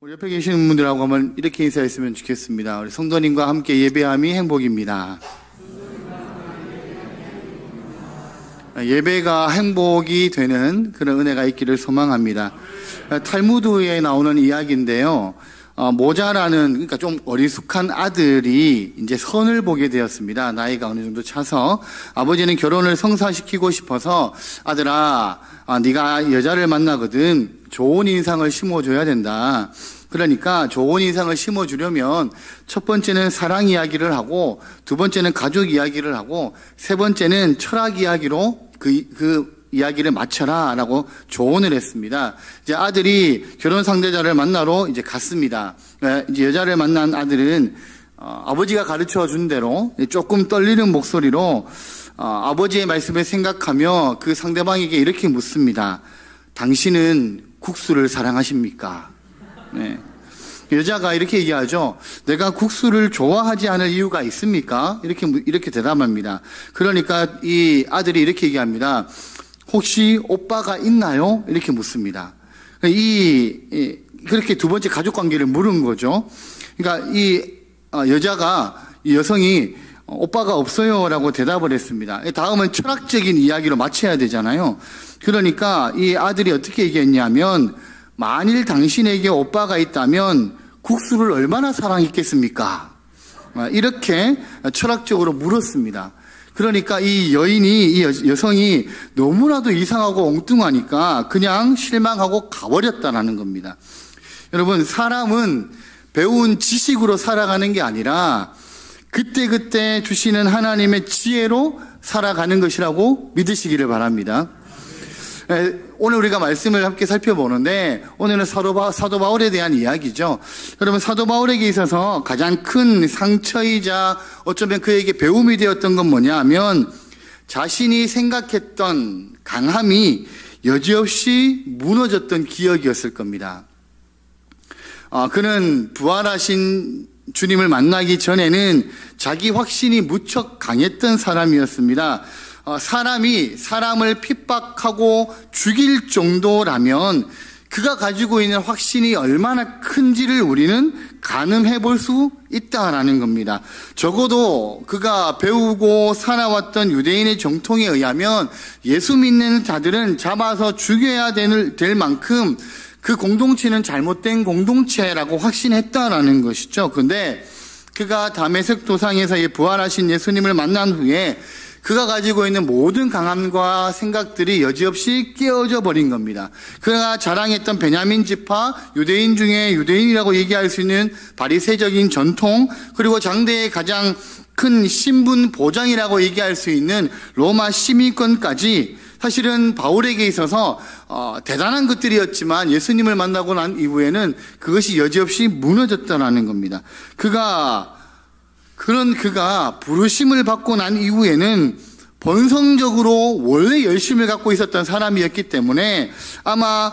우리 옆에 계시는 분들하고 한번 이렇게 인사했으면 좋겠습니다. 우리 성도님과 함께 예배함이 행복입니다. 예배가 행복이 되는 그런 은혜가 있기를 소망합니다. 탈무드에 나오는 이야기인데요. 모자라는, 그러니까 좀 어리숙한 아들이 이제 선을 보게 되었습니다. 나이가 어느 정도 차서 아버지는 결혼을 성사시키고 싶어서 아들아, 네가 여자를 만나거든 좋은 인상을 심어줘야 된다. 그러니까 좋은 인상을 심어주려면 첫 번째는 사랑 이야기를 하고, 두 번째는 가족 이야기를 하고, 세 번째는 철학 이야기로 그 이야기를 맞춰라 라고 조언을 했습니다. 이제 아들이 결혼 상대자를 만나러 이제 갔습니다. 이제 여자를 만난 아들은 아버지가 가르쳐 준 대로 조금 떨리는 목소리로 아버지의 말씀을 생각하며 그 상대방에게 이렇게 묻습니다. 당신은 국수를 사랑하십니까? 네. 여자가 이렇게 얘기하죠. 내가 국수를 좋아하지 않을 이유가 있습니까? 이렇게 대답합니다. 그러니까 이 아들이 이렇게 얘기합니다. 혹시 오빠가 있나요? 이렇게 묻습니다. 그렇게 두 번째 가족 관계를 물은 거죠. 그러니까 이 여성이 오빠가 없어요라고 대답을 했습니다. 다음은 철학적인 이야기로 마쳐야 되잖아요. 그러니까 이 아들이 어떻게 얘기했냐면, 만일 당신에게 오빠가 있다면 국수를 얼마나 사랑했겠습니까? 이렇게 철학적으로 물었습니다. 그러니까 이 여성이 너무나도 이상하고 엉뚱하니까 그냥 실망하고 가버렸다라는 겁니다. 여러분, 사람은 배운 지식으로 살아가는 게 아니라 그때그때 주시는 하나님의 지혜로 살아가는 것이라고 믿으시기를 바랍니다. 오늘 우리가 말씀을 함께 살펴보는데, 오늘은 사도 바울에 대한 이야기죠. 여러분, 사도 바울에게 있어서 가장 큰 상처이자 어쩌면 그에게 배움이 되었던 건 뭐냐 하면, 자신이 생각했던 강함이 여지없이 무너졌던 기억이었을 겁니다. 그는 부활하신 주님을 만나기 전에는 자기 확신이 무척 강했던 사람이었습니다. 사람이 사람을 핍박하고 죽일 정도라면 그가 가지고 있는 확신이 얼마나 큰지를 우리는 가늠해 볼 수 있다라는 겁니다. 적어도 그가 배우고 살아왔던 유대인의 정통에 의하면 예수 믿는 자들은 잡아서 죽여야 될 만큼 그 공동체는 잘못된 공동체라고 확신했다라는 것이죠. 그런데 그가 다메섹 도상에서 부활하신 예수님을 만난 후에 그가 가지고 있는 모든 강함과 생각들이 여지없이 깨어져 버린 겁니다. 그가 자랑했던 베냐민 지파, 유대인 중에 유대인이라고 얘기할 수 있는 바리새적인 전통, 그리고 장대의 가장 큰 신분 보장이라고 얘기할 수 있는 로마 시민권까지 사실은 바울에게 있어서 대단한 것들이었지만 예수님을 만나고 난 이후에는 그것이 여지없이 무너졌다는 겁니다. 그가 부르심을 받고 난 이후에는 본성적으로 원래 열심을 갖고 있었던 사람이었기 때문에 아마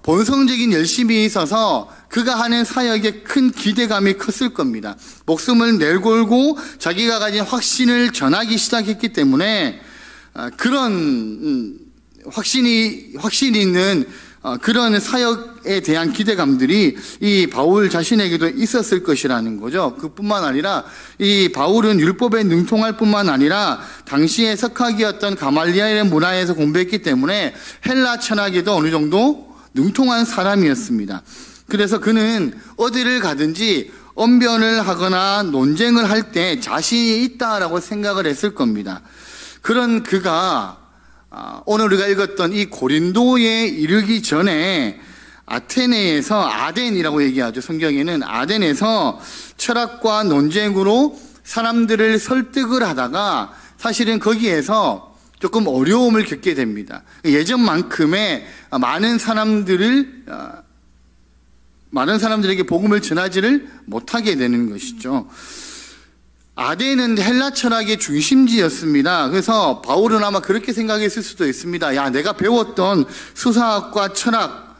본성적인 열심이 있어서 그가 하는 사역에 큰 기대감이 컸을 겁니다. 목숨을 내걸고 자기가 가진 확신을 전하기 시작했기 때문에 그런 확신이 있는 그런 사역에 대한 기대감들이 이 바울 자신에게도 있었을 것이라는 거죠. 그뿐만 아니라 이 바울은 율법에 능통할 뿐만 아니라 당시의 석학이었던 가말리엘의 문화에서 공부했기 때문에 헬라 철학에도 어느 정도 능통한 사람이었습니다. 그래서 그는 어디를 가든지 언변을 하거나 논쟁을 할 때 자신이 있다라고 생각을 했을 겁니다. 그런 그가 오늘 우리가 읽었던 이 고린도에 이르기 전에 아테네에서, 아덴이라고 얘기하죠. 성경에는 아덴에서 철학과 논쟁으로 사람들을 설득을 하다가 사실은 거기에서 조금 어려움을 겪게 됩니다. 예전만큼의 많은 사람들에게 복음을 전하지를 못하게 되는 것이죠. 아덴은 헬라 철학의 중심지였습니다. 그래서 바울은 아마 그렇게 생각했을 수도 있습니다. 야, 내가 배웠던 수사학과 철학,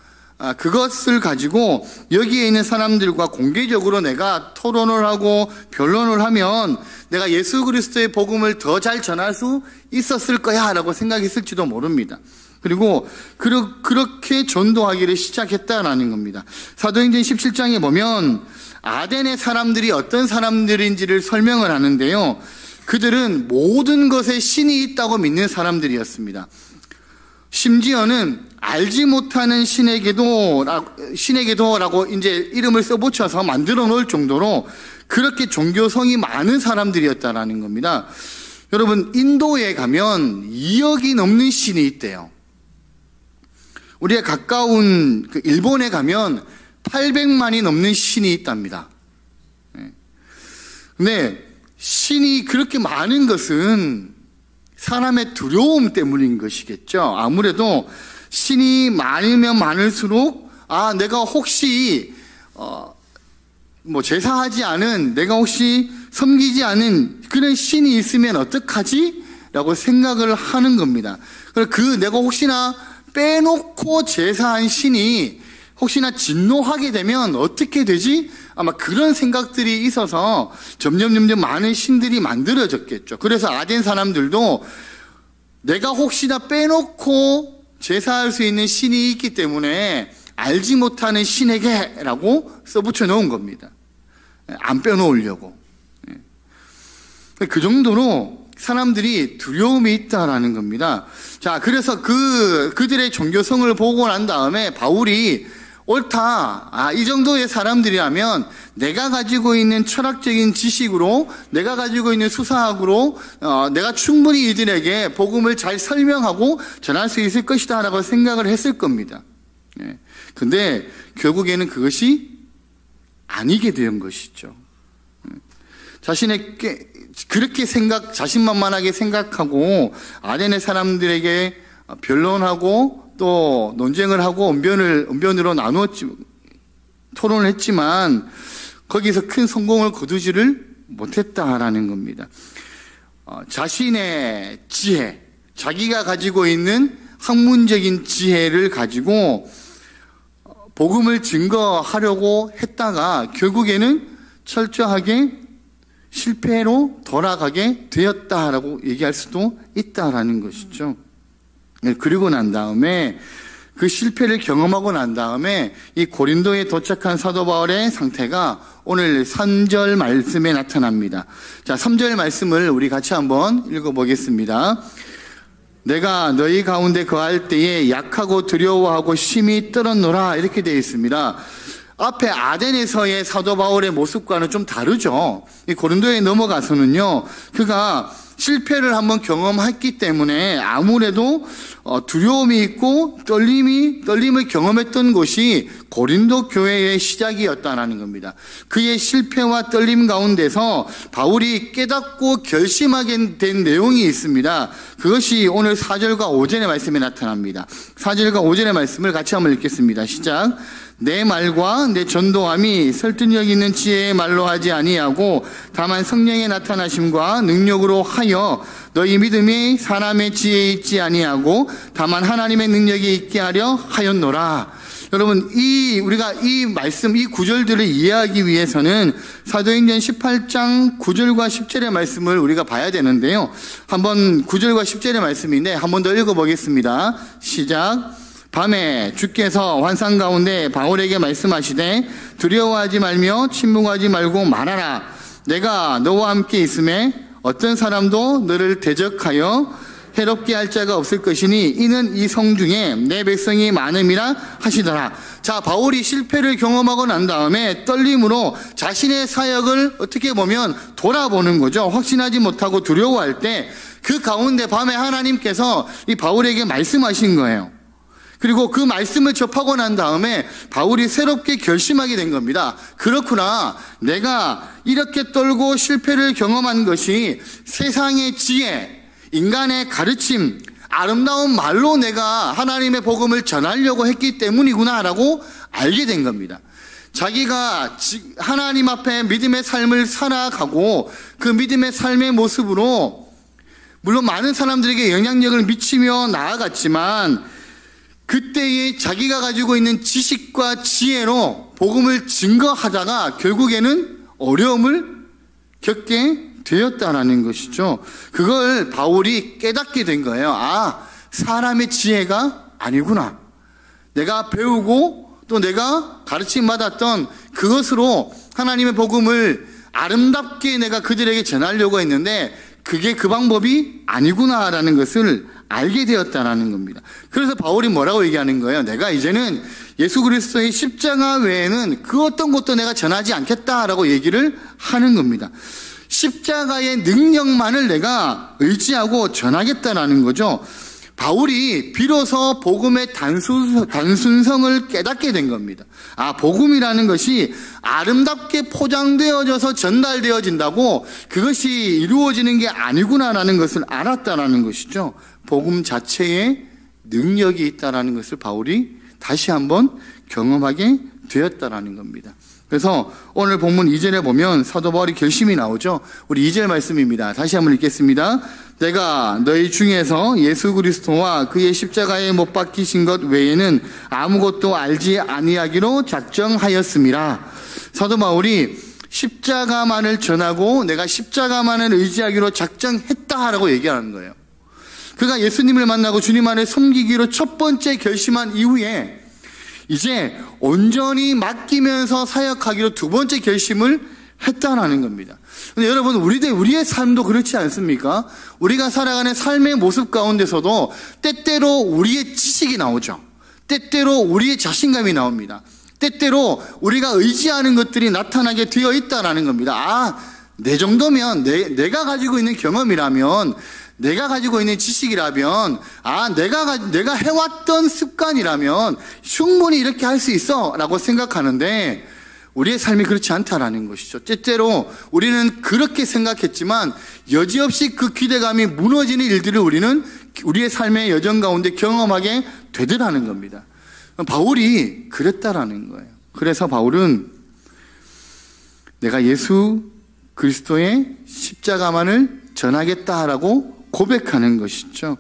그것을 가지고 여기에 있는 사람들과 공개적으로 내가 토론을 하고 변론을 하면 내가 예수 그리스도의 복음을 더 잘 전할 수 있었을 거야 라고 생각했을지도 모릅니다. 그리고 그렇게 전도하기를 시작했다라는 겁니다. 사도행전 17장에 보면 아덴의 사람들이 어떤 사람들인지를 설명을 하는데요. 그들은 모든 것에 신이 있다고 믿는 사람들이었습니다. 심지어는 알지 못하는 신에게도라고 이제 이름을 써붙여서 만들어 놓을 정도로 그렇게 종교성이 많은 사람들이었다라는 겁니다. 여러분, 인도에 가면 2억이 넘는 신이 있대요. 우리가 가까운 일본에 가면 800만이 넘는 신이 있답니다. 근데 신이 그렇게 많은 것은 사람의 두려움 때문인 것이겠죠. 아무래도 신이 많으면 많을수록 내가 혹시 제사하지 않은, 내가 혹시 섬기지 않은 그런 신이 있으면 어떡하지? 라고 생각을 하는 겁니다. 내가 혹시나 빼놓고 제사한 신이 혹시나 진노하게 되면 어떻게 되지? 아마 그런 생각들이 있어서 점점 많은 신들이 만들어졌겠죠. 그래서 아덴 사람들도 내가 혹시나 빼놓고 제사할 수 있는 신이 있기 때문에 알지 못하는 신에게라고 써붙여 놓은 겁니다. 안 빼놓으려고. 그 정도로 사람들이 두려움이 있다라는 겁니다. 자, 그래서 그들의 종교성을 보고 난 다음에 바울이 옳다. 이 정도의 사람들이라면 내가 가지고 있는 철학적인 지식으로, 내가 가지고 있는 수사학으로 내가 충분히 이들에게 복음을 잘 설명하고 전할 수 있을 것이다 라고 생각을 했을 겁니다. 근데 결국에는 그것이 아니게 된 것이죠. 그렇게 자신만만하게 생각하고 아덴의 사람들에게 변론하고 또 논쟁을 하고 언변으로 토론을 했지만 거기서 큰 성공을 거두지를 못했다라는 겁니다. 자신의 지혜, 자기가 가지고 있는 학문적인 지혜를 가지고 복음을 증거하려고 했다가 결국에는 철저하게 실패로 돌아가게 되었다라고 얘기할 수도 있다라는 것이죠. 그리고 난 다음에 그 실패를 경험하고 난 다음에 이 고린도에 도착한 사도 바울의 상태가 오늘 3절 말씀에 나타납니다. 자, 3절 말씀을 우리 같이 한번 읽어보겠습니다. 내가 너희 가운데 거할 때에 약하고 두려워하고 심히 떨었노라, 이렇게 되어 있습니다. 앞에 아덴에서의 사도 바울의 모습과는 좀 다르죠. 이 고린도에 넘어가서는요, 그가 실패를 한번 경험했기 때문에 아무래도 두려움이 있고 떨림을 경험했던 곳이 고린도 교회의 시작이었다는 겁니다. 그의 실패와 떨림 가운데서 바울이 깨닫고 결심하게 된 내용이 있습니다. 그것이 오늘 4절과 5절의 말씀에 나타납니다. 4절과 5절의 말씀을 같이 한번 읽겠습니다. 시작. 내 말과 내 전도함이 설득력 있는 지혜의 말로 하지 아니하고 다만 성령의 나타나심과 능력으로 하여 너희 믿음이 사람의 지혜에 있지 아니하고 다만 하나님의 능력이 있게 하려 하였노라. 여러분, 우리가 이 말씀, 이 구절들을 이해하기 위해서는 사도행전 18장 9절과 10절의 말씀을 우리가 봐야 되는데요. 한번 9절과 10절의 말씀인데 한번 더 읽어보겠습니다. 시작. 밤에 주께서 환상 가운데 바울에게 말씀하시되 두려워하지 말며 침묵하지 말고 말하라. 내가 너와 함께 있음에 어떤 사람도 너를 대적하여 해롭게 할 자가 없을 것이니 이는 이 성 중에 내 백성이 많음이라 하시더라. 자, 바울이 실패를 경험하고 난 다음에 떨림으로 자신의 사역을 어떻게 보면 돌아보는 거죠. 확신하지 못하고 두려워할 때 그 가운데 밤에 하나님께서 이 바울에게 말씀하신 거예요. 그리고 그 말씀을 접하고 난 다음에 바울이 새롭게 결심하게 된 겁니다. 그렇구나. 내가 이렇게 떨고 실패를 경험한 것이 세상의 지혜, 인간의 가르침, 아름다운 말로 내가 하나님의 복음을 전하려고 했기 때문이구나라고 알게 된 겁니다. 자기가 하나님 앞에 믿음의 삶을 살아가고 그 믿음의 삶의 모습으로 물론 많은 사람들에게 영향력을 미치며 나아갔지만 그때의 자기가 가지고 있는 지식과 지혜로 복음을 증거하다가 결국에는 어려움을 겪게 되었다라는 것이죠. 그걸 바울이 깨닫게 된 거예요. 사람의 지혜가 아니구나. 내가 배우고 또 내가 가르침 받았던 그것으로 하나님의 복음을 아름답게 내가 그들에게 전하려고 했는데 그게 그 방법이 아니구나라는 것을 알게 되었다라는 겁니다. 그래서 바울이 뭐라고 얘기하는 거예요? 내가 이제는 예수 그리스도의 십자가 외에는 그 어떤 것도 내가 전하지 않겠다라고 얘기를 하는 겁니다. 십자가의 능력만을 내가 의지하고 전하겠다라는 거죠. 바울이 비로소 복음의 단순성을 깨닫게 된 겁니다. 복음이라는 것이 아름답게 포장되어져서 전달되어진다고 그것이 이루어지는 게 아니구나라는 것을 알았다라는 것이죠. 복음 자체에 능력이 있다라는 것을 바울이 다시 한번 경험하게 되었다라는 겁니다. 그래서 오늘 본문 2절에 보면 사도 바울의 결심이 나오죠. 우리 2절 말씀입니다. 다시 한번 읽겠습니다. 내가 너희 중에서 예수 그리스도와 그의 십자가에 못 박히신 것 외에는 아무것도 알지 아니하기로 작정하였습니다. 사도 바울이 십자가만을 전하고 내가 십자가만을 의지하기로 작정했다라고 얘기하는 거예요. 그가 예수님을 만나고 주님 안에 섬기기로 첫 번째 결심한 이후에 이제 온전히 맡기면서 사역하기로 두 번째 결심을 했다라는 겁니다. 근데 여러분, 우리의 삶도 그렇지 않습니까? 우리가 살아가는 삶의 모습 가운데서도 때때로 우리의 지식이 나오죠. 때때로 우리의 자신감이 나옵니다. 때때로 우리가 의지하는 것들이 나타나게 되어 있다라는 겁니다. 내 정도면 내가 가지고 있는 경험이라면, 내가 가지고 있는 지식이라면, 내가 해왔던 습관이라면 충분히 이렇게 할 수 있어 라고 생각하는데 우리의 삶이 그렇지 않다라는 것이죠. 때때로 우리는 그렇게 생각했지만 여지없이 그 기대감이 무너지는 일들을 우리는 우리의 삶의 여정 가운데 경험하게 되더라는 겁니다. 바울이 그랬다라는 거예요. 그래서 바울은 내가 예수 그리스도의 십자가만을 전하겠다라고 고백하는 것이죠.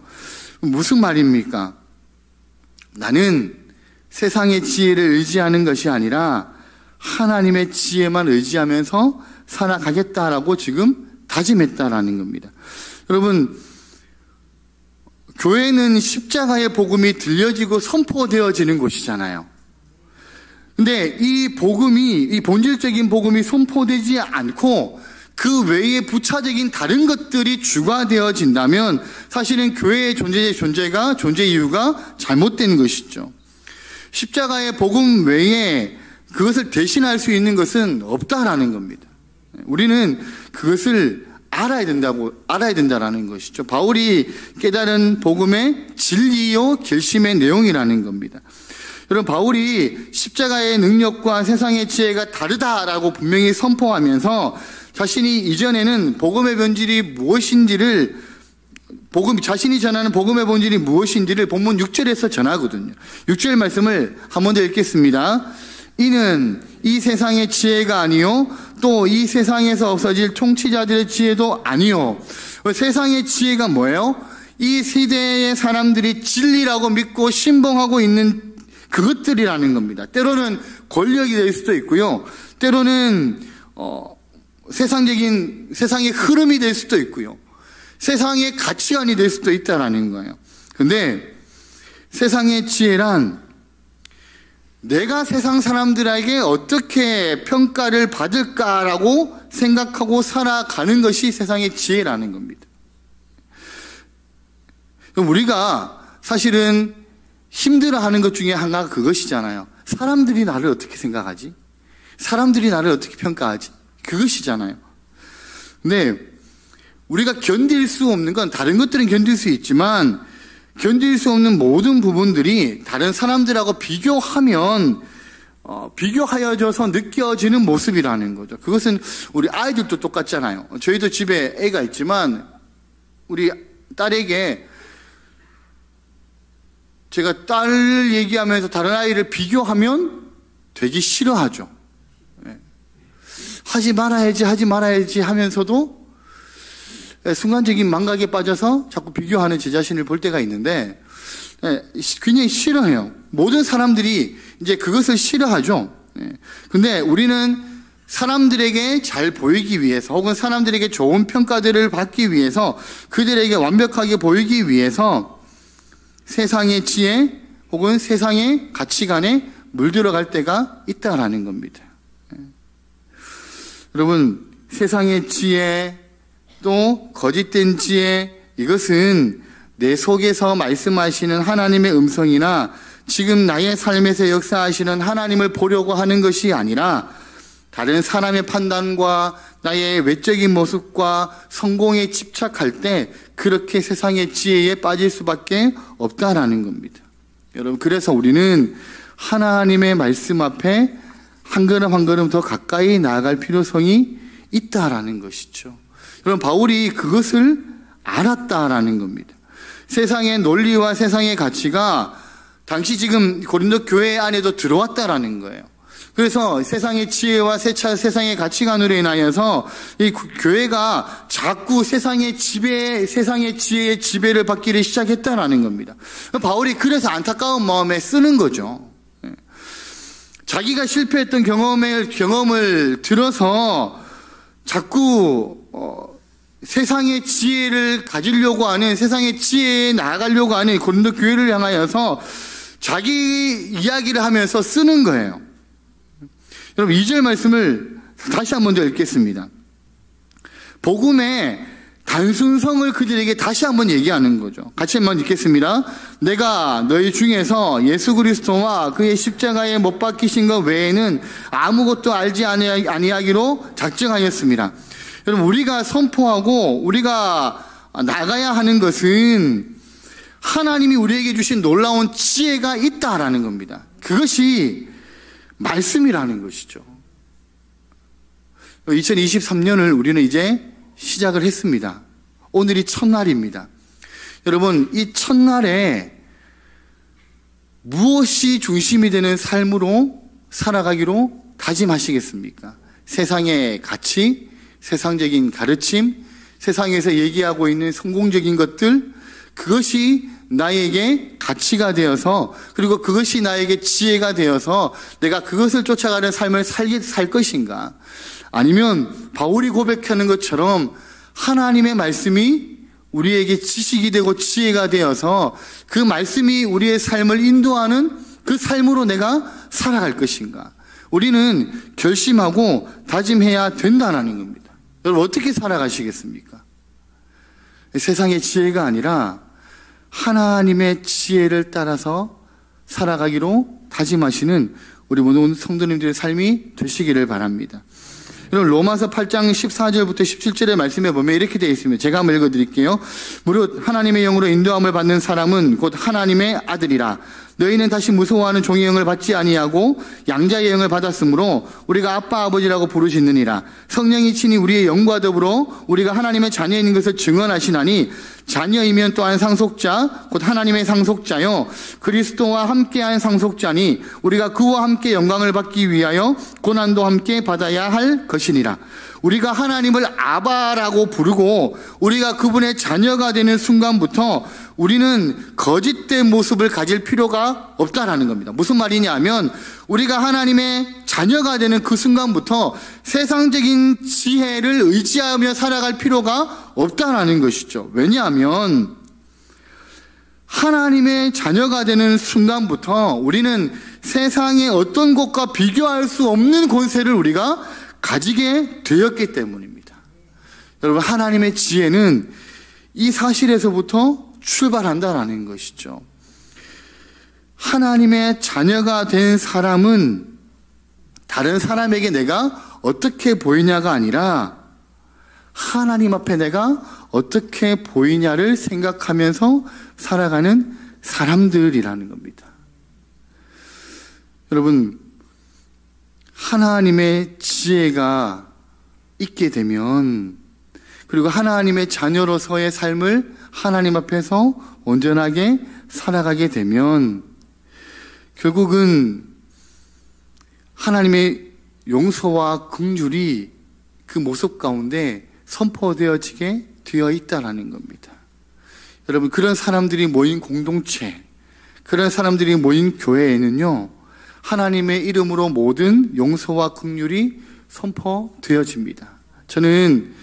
무슨 말입니까? 나는 세상의 지혜를 의지하는 것이 아니라 하나님의 지혜만 의지하면서 살아가겠다라고 지금 다짐했다라는 겁니다. 여러분, 교회는 십자가의 복음이 들려지고 선포되어지는 곳이잖아요. 근데 이 본질적인 복음이 선포되지 않고 그 외에 부차적인 다른 것들이 주가 되어진다면 사실은 교회의 존재 이유가 잘못된 것이죠. 십자가의 복음 외에 그것을 대신할 수 있는 것은 없다라는 겁니다. 우리는 그것을 알아야 된다라는 것이죠. 바울이 깨달은 복음의 진리요 결심의 내용이라는 겁니다. 여러분, 바울이 십자가의 능력과 세상의 지혜가 다르다라고 분명히 선포하면서 자신이 이전에는 복음의 본질이 무엇인지를 자신이 전하는 복음의 본질이 무엇인지를 본문 6절에서 전하거든요. 6절 말씀을 한 번 더 읽겠습니다. 이는 이 세상의 지혜가 아니요 또 이 세상에서 없어질 통치자들의 지혜도 아니요. 세상의 지혜가 뭐예요? 이 시대의 사람들이 진리라고 믿고 신봉하고 있는 그것들이라는 겁니다. 때로는 권력이 될 수도 있고요. 때로는 세상의 흐름이 될 수도 있고요. 세상의 가치관이 될 수도 있다라는 거예요. 근데 세상의 지혜란 내가 세상 사람들에게 어떻게 평가를 받을까라고 생각하고 살아가는 것이 세상의 지혜라는 겁니다. 우리가 사실은 힘들어하는 것 중에 하나가 그것이잖아요. 사람들이 나를 어떻게 생각하지? 사람들이 나를 어떻게 평가하지? 그것이잖아요. 근데 우리가 견딜 수 없는 건 다른 것들은 견딜 수 있지만 견딜 수 없는 모든 부분들이 다른 사람들하고 비교하여져서 느껴지는 모습이라는 거죠. 그것은 우리 아이들도 똑같잖아요. 저희도 집에 애가 있지만 우리 딸에게 제가 딸을 얘기하면서 다른 아이를 비교하면 되게 싫어하죠. 하지 말아야지 하면서도 순간적인 망각에 빠져서 자꾸 비교하는 제 자신을 볼 때가 있는데 굉장히 싫어해요. 모든 사람들이 이제 그것을 싫어하죠. 근데 우리는 사람들에게 잘 보이기 위해서 혹은 사람들에게 좋은 평가들을 받기 위해서 그들에게 완벽하게 보이기 위해서 세상의 지혜 혹은 세상의 가치관에 물들어갈 때가 있다라는 겁니다. 여러분, 세상의 지혜 또 거짓된 지혜, 이것은 내 속에서 말씀하시는 하나님의 음성이나 지금 나의 삶에서 역사하시는 하나님을 보려고 하는 것이 아니라 다른 사람의 판단과 나의 외적인 모습과 성공에 집착할 때 그렇게 세상의 지혜에 빠질 수밖에 없다라는 겁니다. 여러분, 그래서 우리는 하나님의 말씀 앞에 한 걸음 한 걸음 더 가까이 나아갈 필요성이 있다라는 것이죠. 여러분, 바울이 그것을 알았다라는 겁니다. 세상의 논리와 세상의 가치가 당시 지금 고린도 교회 안에도 들어왔다라는 거예요. 그래서 세상의 지혜와 세상의 가치관으로 인하여서 이 교회가 자꾸 세상의 지혜의 지배를 받기를 시작했다라는 겁니다. 바울이 그래서 안타까운 마음에 쓰는 거죠. 자기가 실패했던 경험을 들어서 자꾸 세상의 지혜를 가지려고 하는, 세상의 지혜에 나아가려고 하는 고린도 교회를 향하여서 자기 이야기를 하면서 쓰는 거예요. 여러분, 2절 말씀을 다시 한 번 더 읽겠습니다. 복음의 단순성을 그들에게 다시 한번 얘기하는 거죠. 같이 한번 읽겠습니다. 내가 너희 중에서 예수 그리스도와 그의 십자가에 못 박히신 것 외에는 아무것도 알지 아니하기로 작정하였습니다. 여러분, 우리가 선포하고 우리가 나가야 하는 것은 하나님이 우리에게 주신 놀라운 지혜가 있다라는 겁니다. 그것이 말씀이라는 것이죠. 2023년을 우리는 이제 시작을 했습니다. 오늘이 첫날입니다. 여러분, 이 첫날에 무엇이 중심이 되는 삶으로 살아가기로 다짐하시겠습니까? 세상의 가치, 세상적인 가르침, 세상에서 얘기하고 있는 성공적인 것들, 그것이 나에게 가치가 되어서, 그리고 그것이 나에게 지혜가 되어서 내가 그것을 쫓아가는 삶을 살 것인가? 아니면 바울이 고백하는 것처럼 하나님의 말씀이 우리에게 지식이 되고 지혜가 되어서 그 말씀이 우리의 삶을 인도하는 그 삶으로 내가 살아갈 것인가? 우리는 결심하고 다짐해야 된다는 겁니다. 여러분, 어떻게 살아가시겠습니까? 세상의 지혜가 아니라 하나님의 지혜를 따라서 살아가기로 다짐하시는 우리 모든 성도님들의 삶이 되시기를 바랍니다. 여러분, 로마서 8장 14절부터 17절의 말씀에 보면 이렇게 되어 있습니다. 제가 한번 읽어드릴게요. 무릇 하나님의 영으로 인도함을 받는 사람은 곧 하나님의 아들이라. 너희는 다시 무서워하는 종의 영을 받지 아니하고 양자의 영을 받았으므로 우리가 아빠 아버지라고 부르짖느니라. 성령이 친히 우리의 영과 더불어 우리가 하나님의 자녀인 것을 증언하시나니 자녀이면 또한 상속자 곧 하나님의 상속자요 그리스도와 함께한 상속자니 우리가 그와 함께 영광을 받기 위하여 고난도 함께 받아야 할 것이니라. 우리가 하나님을 아바라고 부르고 우리가 그분의 자녀가 되는 순간부터 우리는 거짓된 모습을 가질 필요가 없다라는 겁니다. 무슨 말이냐면 우리가 하나님의 자녀가 되는 그 순간부터 세상적인 지혜를 의지하며 살아갈 필요가 없다라는 것이죠. 왜냐하면 하나님의 자녀가 되는 순간부터 우리는 세상의 어떤 것과 비교할 수 없는 권세를 우리가 가지게 되었기 때문입니다. 여러분, 하나님의 지혜는 이 사실에서부터 출발한다라는 것이죠. 하나님의 자녀가 된 사람은 다른 사람에게 내가 어떻게 보이냐가 아니라 하나님 앞에 내가 어떻게 보이냐를 생각하면서 살아가는 사람들이라는 겁니다. 여러분, 하나님의 지혜가 있게 되면, 그리고 하나님의 자녀로서의 삶을 하나님 앞에서 온전하게 살아가게 되면 결국은 하나님의 용서와 긍휼이 그 모습 가운데 선포되어지게 되어 있다는 겁니다. 여러분, 그런 사람들이 모인 공동체, 그런 사람들이 모인 교회에는요, 하나님의 이름으로 모든 용서와 긍휼이 선포되어집니다. 저는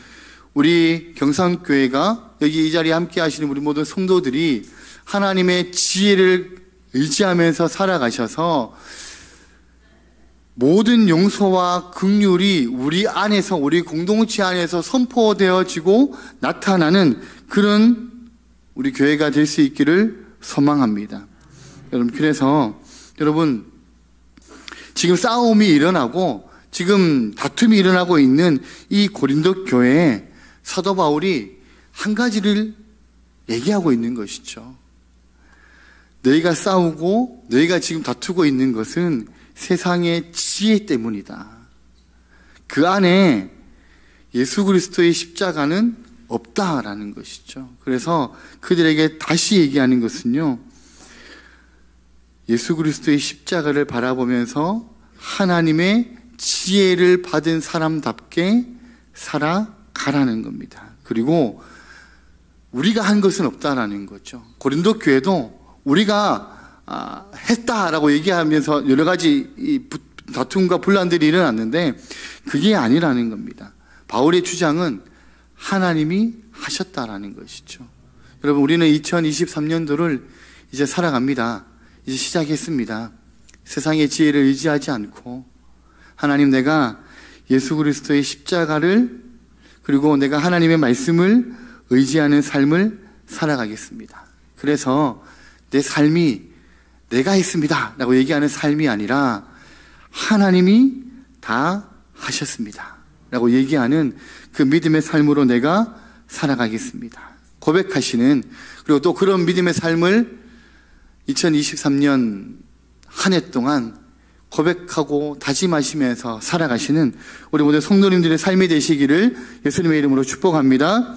우리 경상교회가 여기 이 자리에 함께 하시는 우리 모든 성도들이 하나님의 지혜를 의지하면서 살아가셔서 모든 용서와 긍휼이 우리 안에서, 우리 공동체 안에서 선포되어지고 나타나는 그런 우리 교회가 될 수 있기를 소망합니다. 여러분, 그래서 여러분, 지금 싸움이 일어나고 지금 다툼이 일어나고 있는 이 고린도 교회에 사도 바울이 한 가지를 얘기하고 있는 것이죠. 너희가 싸우고 너희가 지금 다투고 있는 것은 세상의 지혜 때문이다. 그 안에 예수 그리스도의 십자가는 없다라는 것이죠. 그래서 그들에게 다시 얘기하는 것은요, 예수 그리스도의 십자가를 바라보면서 하나님의 지혜를 받은 사람답게 살아가라는 겁니다. 그리고 우리가 한 것은 없다라는 거죠. 고린도 교회도 우리가 했다라고 얘기하면서 여러 가지 다툼과 분란들이 일어났는데 그게 아니라는 겁니다. 바울의 주장은 하나님이 하셨다라는 것이죠. 여러분, 우리는 2023년도를 이제 살아갑니다. 이제 시작했습니다. 세상의 지혜를 의지하지 않고 하나님, 내가 예수 그리스도의 십자가를, 그리고 내가 하나님의 말씀을 의지하는 삶을 살아가겠습니다. 그래서 내 삶이 내가 했습니다 라고 얘기하는 삶이 아니라 하나님이 다 하셨습니다 라고 얘기하는 그 믿음의 삶으로 내가 살아가겠습니다 고백하시는, 그리고 또 그런 믿음의 삶을 2023년 한 해 동안 고백하고 다짐하시면서 살아가시는 우리 모든 성도님들의 삶이 되시기를 예수님의 이름으로 축복합니다.